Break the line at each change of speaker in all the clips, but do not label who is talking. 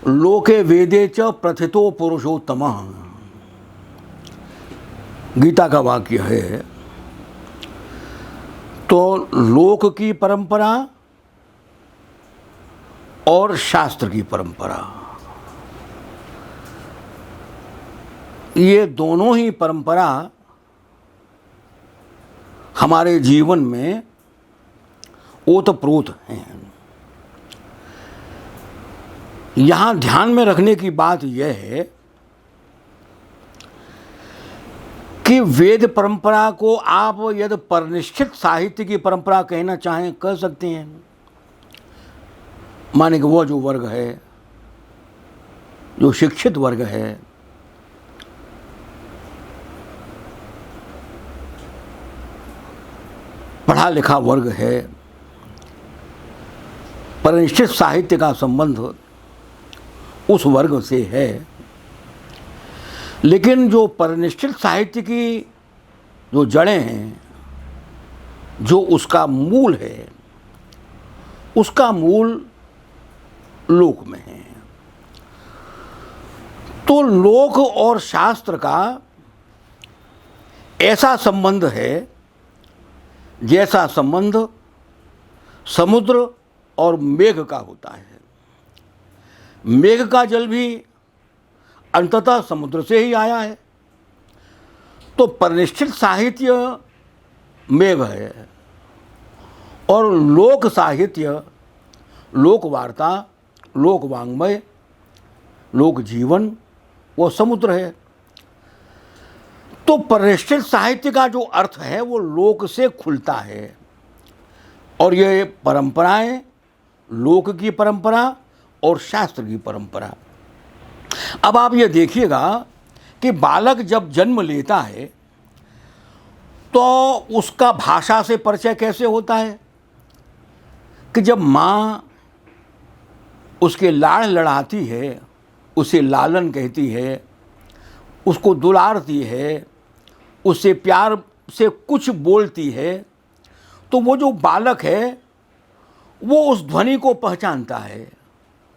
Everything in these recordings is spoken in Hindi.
लोके वेदे च प्रथितो पुरुषोत्तमः, गीता का वाक्य है। तो लोक की परंपरा और शास्त्र की परंपरा, ये दोनों ही परंपरा हमारे जीवन में ओतप्रोत हैं। यहाँ ध्यान में रखने की बात यह है कि वेद परंपरा को आप यदि परिनिष्ठित साहित्य की परंपरा कहना चाहें कह सकते हैं। माने कि वो जो वर्ग है, जो शिक्षित वर्ग है, पढ़ा लिखा वर्ग है, परिनिष्ठित साहित्य का संबंध उस वर्ग से है। लेकिन जो परिनिष्ठित साहित्य की जो जड़ें हैं, जो उसका मूल है, उसका मूल लोक में है। तो लोक और शास्त्र का ऐसा संबंध है जैसा संबंध समुद्र और मेघ का होता है। मेघ का जल भी अंततः समुद्र से ही आया है। तो परिनिष्ठित साहित्य मेघ है और लोक साहित्य, लोक वार्ता, लोक वाङ्मय, लोक जीवन वो समुद्र है। तो परिनिष्ठित साहित्य का जो अर्थ है वो लोक से खुलता है। और ये परंपराएं, लोक की परंपरा और शास्त्र की परंपरा। अब आप ये देखिएगा कि बालक जब जन्म लेता है तो उसका भाषा से परिचय कैसे होता है कि जब माँ उसके लाड़ लड़ाती है, उसे लालन कहती है, उसको दुलारती है, उससे प्यार से कुछ बोलती है, तो वो जो बालक है वो उस ध्वनि को पहचानता है,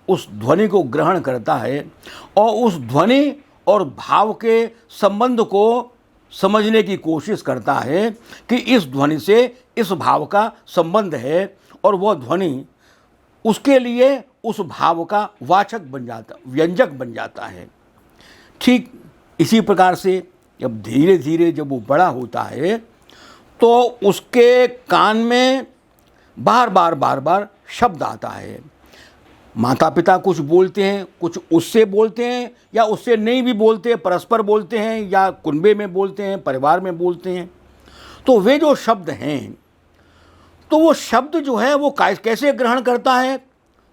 उस ध्वनि को ग्रहण करता है और उस ध्वनि और भाव के संबंध को समझने की कोशिश करता है कि इस ध्वनि से इस भाव का संबंध है और वह ध्वनि उसके लिए उस भाव का वाचक बन जाता, व्यंजक बन जाता है। ठीक इसी प्रकार से जब धीरे धीरे जब वो बड़ा होता है तो उसके कान में बार बार शब्द आता है। माता पिता कुछ बोलते हैं, कुछ उससे बोलते हैं या उससे नहीं भी बोलते, परस्पर बोलते हैं या कुनबे में बोलते हैं, परिवार में बोलते हैं। तो वे जो शब्द हैं, तो वो शब्द जो है वो कैसे ग्रहण करता है?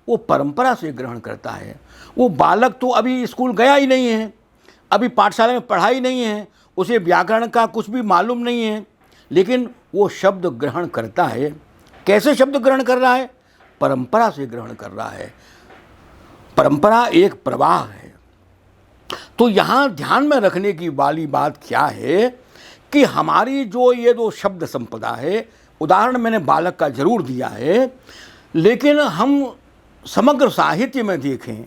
वो परंपरा से ग्रहण करता है। वो बालक तो अभी स्कूल गया ही नहीं है, अभी पाठशाला में पढ़ा ही नहीं है, उसे व्याकरण का कुछ भी मालूम नहीं है, लेकिन वो शब्द ग्रहण करता है। कैसे शब्द ग्रहण कर रहा है? परंपरा से ग्रहण कर रहा है। परंपरा एक प्रवाह है। तो यहाँ ध्यान में रखने की वाली बात क्या है कि हमारी जो ये दो शब्द संपदा है, उदाहरण मैंने बालक का जरूर दिया है, लेकिन हम समग्र साहित्य में देखें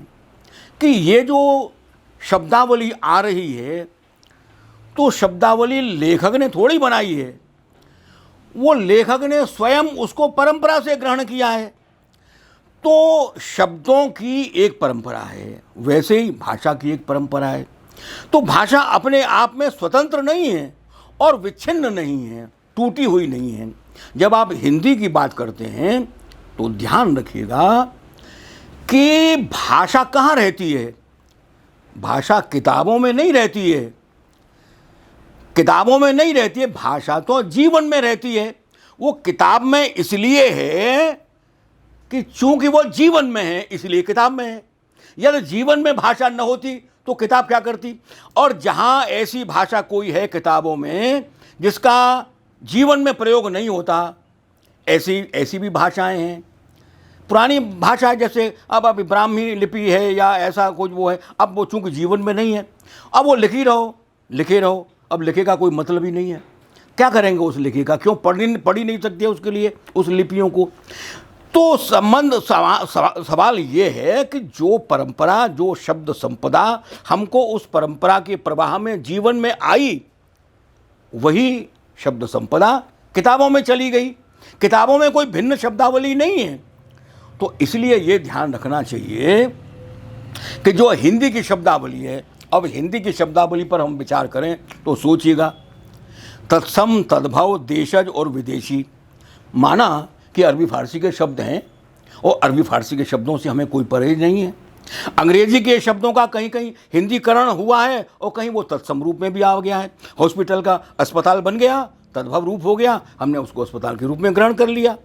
कि ये जो शब्दावली आ रही है, तो शब्दावली लेखक ने थोड़ी बनाई है, वो लेखक ने स्वयं उसको परंपरा से ग्रहण किया है। तो शब्दों की एक परंपरा है, वैसे ही भाषा की एक परंपरा है। तो भाषा अपने आप में स्वतंत्र नहीं है और विच्छिन्न नहीं है, टूटी हुई नहीं है। जब आप हिंदी की बात करते हैं तो ध्यान रखिएगा कि भाषा कहाँ रहती है? भाषा किताबों में नहीं रहती है, किताबों में नहीं रहती है, भाषा तो जीवन में रहती है। वो किताब में इसलिए है कि चूंकि वो जीवन में है इसलिए किताब में है। यदि जीवन में भाषा न होती तो किताब क्या करती? और जहाँ ऐसी भाषा कोई है किताबों में जिसका जीवन में प्रयोग नहीं होता, ऐसी भी भाषाएं हैं। पुरानी भाषा जैसे अब ब्राह्मी लिपि है या ऐसा कुछ वो है, अब वो चूंकि जीवन में नहीं है, अब वो लिखे रहो। अब लिखे का कोई मतलब ही नहीं है। क्या करेंगे उस लिखी का? क्यों पढ़ी नहीं सकते उसके लिए उस लिपियों को? तो सवाल ये है कि जो परंपरा, जो शब्द संपदा हमको उस परंपरा के प्रवाह में जीवन में आई, वही शब्द संपदा किताबों में चली गई। किताबों में कोई भिन्न शब्दावली नहीं है। तो इसलिए ये ध्यान रखना चाहिए कि जो हिंदी की शब्दावली है, अब हिंदी की शब्दावली पर हम विचार करें तो सोचिएगा, तत्सम, तद्भव, देशज और विदेशी। माना कि अरबी फारसी के शब्द हैं और अरबी फारसी के शब्दों से हमें कोई परहेज नहीं है। अंग्रेजी के शब्दों का कहीं कहीं हिंदीकरण हुआ है और कहीं वो तत्सम रूप में भी आ गया है। हॉस्पिटल का अस्पताल बन गया, तद्भव रूप हो गया, हमने उसको अस्पताल के रूप में ग्रहण कर लिया,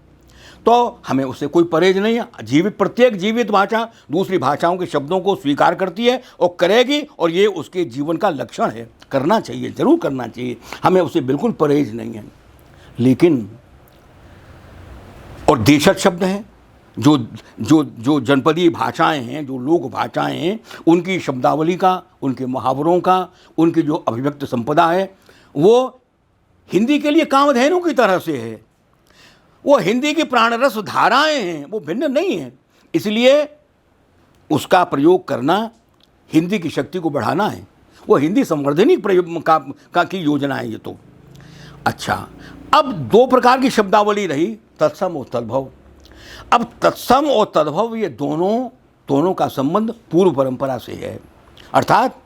तो हमें उससे कोई परहेज नहीं है। प्रत्येक जीवित भाषा दूसरी भाषाओं के शब्दों को स्वीकार करती है और करेगी, और ये उसके जीवन का लक्षण है। करना चाहिए, जरूर करना चाहिए, हमें उससे बिल्कुल परहेज नहीं है। लेकिन और देशज शब्द हैं, जो जनपदीय भाषाएं हैं, जो लोक भाषाएं हैं, उनकी शब्दावली का, उनके मुहावरों का, उनकी जो अभिव्यक्त संपदा है, वो हिंदी के लिए कामधेनु की तरह से है। वो हिंदी की प्राणरस धाराएं हैं, वो भिन्न नहीं है। इसलिए उसका प्रयोग करना हिंदी की शक्ति को बढ़ाना है। वो हिंदी संवर्धनी प्रयोग की योजना है ये तो। अच्छा, अब दो प्रकार की शब्दावली रही, तत्सम और तद्भव। अब तत्सम और तद्भव ये दोनों का संबंध पूर्व परंपरा से है, अर्थात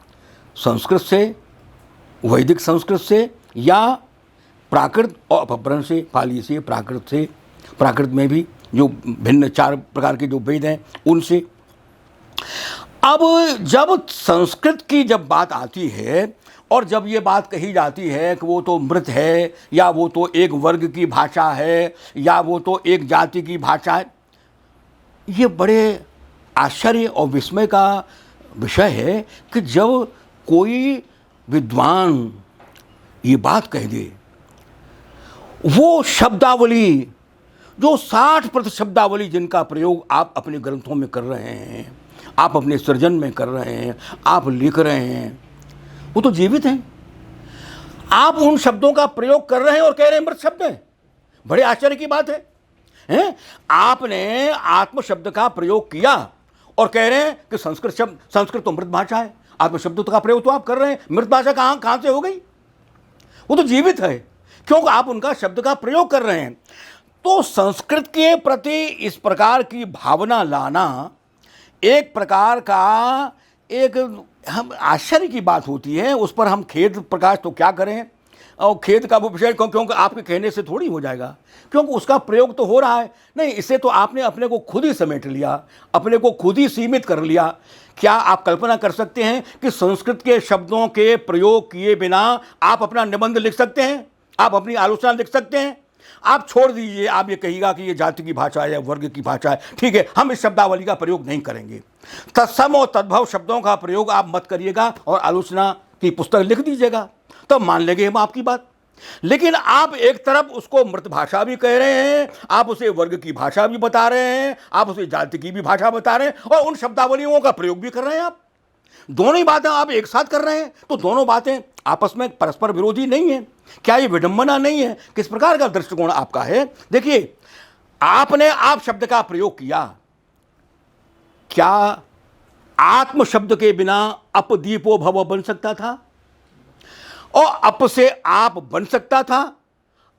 संस्कृत से, वैदिक संस्कृत से, या प्राकृत और अपभ्रंश से, पाली से, प्राकृत से, प्राकृत में भी जो भिन्न 4 प्रकार के जो वेद हैं उनसे। अब जब संस्कृत की जब बात आती है और जब ये बात कही जाती है कि वो तो मृत है, या वो तो एक वर्ग की भाषा है, या वो तो एक जाति की भाषा है, ये बड़े आश्चर्य और विस्मय का विषय है कि जब कोई विद्वान ये बात कह दे, वो शब्दावली जो 60% शब्दावली जिनका प्रयोग आप अपने ग्रंथों में कर रहे हैं, आप अपने सृजन में कर रहे हैं, आप लिख रहे हैं, वो तो जीवित हैं। आप उन शब्दों का प्रयोग कर रहे हैं और कह रहे हैं मृत शब्द हैं। बड़े आश्चर्य की बात है। आपने आत्म शब्द का प्रयोग किया और कह रहे हैं कि संस्कृत तो मृत भाषा है। आत्म शब्द का प्रयोग तो आप कर रहे हैं, मृत भाषा कहां से हो गई? वो तो जीवित है, क्योंकि आप उनका शब्द का प्रयोग कर रहे हैं। तो संस्कृत के प्रति इस प्रकार की भावना लाना एक प्रकार का एक हम आश्चर्य की बात होती है। उस पर हम खेद प्रकाश तो क्या करें, और खेद का वो विषय क्योंकि आपके कहने से थोड़ी हो जाएगा, क्योंकि उसका प्रयोग तो हो रहा है। नहीं, इससे तो आपने अपने को खुद ही समेट लिया, अपने को खुद ही सीमित कर लिया। क्या आप कल्पना कर सकते हैं कि संस्कृत के शब्दों के प्रयोग किए बिना आप अपना निबंध लिख सकते हैं, आप अपनी आलोचना लिख सकते हैं? आप छोड़ दीजिए, आप ये कहिएगा कि ये जाति की भाषा है या वर्ग की भाषा है, ठीक है, हम इस शब्दावली का प्रयोग नहीं करेंगे। तत्सम और तद्भव शब्दों का प्रयोग आप मत करिएगा और आलोचना की पुस्तक लिख दीजिएगा, तब मान लेंगे हम आपकी बात। लेकिन आप एक तरफ उसको मृत भाषा भी कह रहे हैं, आप उसे वर्ग की भाषा भी बता रहे हैं, आप उसे जाति की भी भाषा बता रहे हैं, और उन शब्दावलियों का प्रयोग भी कर रहे हैं। आप दोनों ही बातें आप एक साथ कर रहे हैं, तो दोनों बातें आपस में परस्पर विरोधी नहीं है। क्या ये विडंबना नहीं है? किस प्रकार का दृष्टिकोण आपका है? देखिए, आपने आप शब्द का प्रयोग किया, क्या आत्म शब्द के बिना अपदीपो भव बन सकता था? और अप से आप बन सकता था,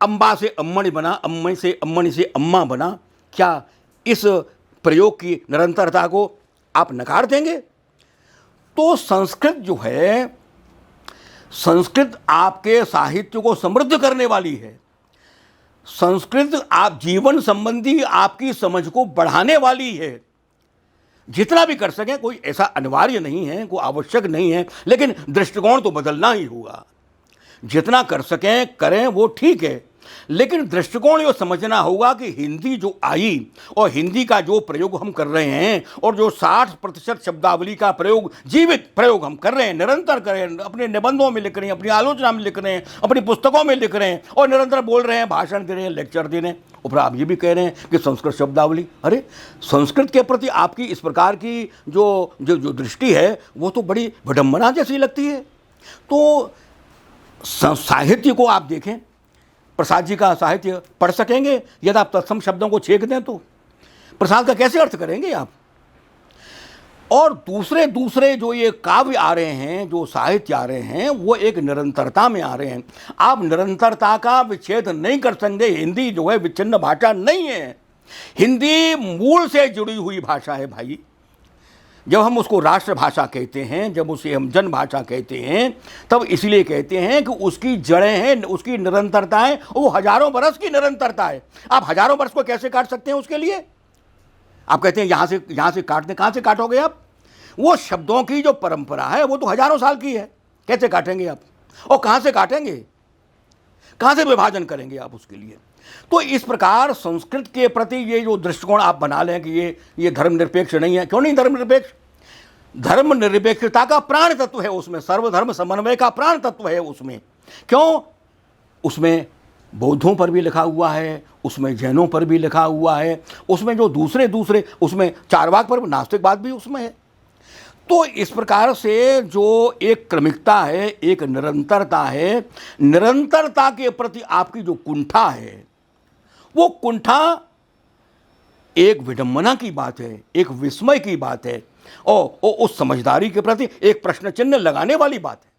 अम्बा से अम्मणि बना, अम्मणि से अम्मणि से अम्मा बना। क्या इस प्रयोग की निरंतरता को आप नकार देंगे? तो संस्कृत जो है, संस्कृत आपके साहित्य को समृद्ध करने वाली है। संस्कृत आप जीवन संबंधी आपकी समझ को बढ़ाने वाली है। जितना भी कर सकें, कोई ऐसा अनिवार्य नहीं है, कोई आवश्यक नहीं है, लेकिन दृष्टिकोण तो बदलना ही होगा। जितना कर सकें करें, वो ठीक है, लेकिन दृष्टिकोण ये समझना होगा कि हिंदी जो आई और हिंदी का जो प्रयोग हम कर रहे हैं, और जो 60% शब्दावली का प्रयोग, जीवित प्रयोग हम कर रहे हैं, निरंतर कर रहे हैं, अपने निबंधों में लिख रहे हैं, अपनी आलोचना में लिख रहे हैं, अपनी पुस्तकों में लिख रहे हैं, और निरंतर बोल रहे हैं, भाषण दे रहे हैं, लेक्चर दे रहे हैं, और आप ये भी कह रहे हैं कि संस्कृत शब्दावली। अरे, संस्कृत के प्रति आपकी इस प्रकार की जो जो जो दृष्टि है, वो तो बड़ी विडंबना जैसी लगती है। तो साहित्य को आप देखें, प्रसाद जी का साहित्य पढ़ सकेंगे यदि आप तत्सम शब्दों को छेक दें तो। प्रसाद का कैसे अर्थ करेंगे आप? और दूसरे दूसरे जो ये काव्य आ रहे हैं, जो साहित्य आ रहे हैं, वो एक निरंतरता में आ रहे हैं। आप निरंतरता का विच्छेद नहीं कर सकते। हिंदी जो है विच्छिन्न भाषा नहीं है। हिंदी मूल से जुड़ी हुई भाषा है भाई। जब हम उसको राष्ट्रभाषा कहते हैं, जब उसे हम जन भाषा कहते हैं, तब इसलिए कहते हैं कि उसकी जड़ें हैं, उसकी निरंतरता है, वो हजारों बरस की निरंतरता है। आप हजारों बरस को कैसे काट सकते हैं? उसके लिए आप कहते हैं यहां से काट दें। कहां से काटोगे आप? वो शब्दों की जो परंपरा है वो तो हजारों साल की है, कैसे काटेंगे आप? और कहां से काटेंगे? कहां से विभाजन करेंगे आप उसके लिए? तो इस प्रकार संस्कृत के प्रति ये जो दृष्टिकोण आप बना लें कि ये धर्मनिरपेक्ष नहीं है। क्यों नहीं धर्मनिरपेक्ष? धर्मनिरपेक्षता का प्राण तत्व है उसमें, सर्वधर्म समन्वय का प्राण तत्व है उसमें। क्यों? उसमें बौद्धों पर भी लिखा हुआ है, उसमें जैनों पर भी लिखा हुआ है, उसमें जो दूसरे उसमें चारवाक पर नास्तिकवाद भी उसमें है। तो इस प्रकार से जो एक क्रमिकता है, एक निरंतरता है, निरंतरता के प्रति आपकी जो कुंठा है, वो कुंठा एक विडंबना की बात है, एक विस्मय की बात है, और उस समझदारी के प्रति एक प्रश्न चिन्ह लगाने वाली बात है।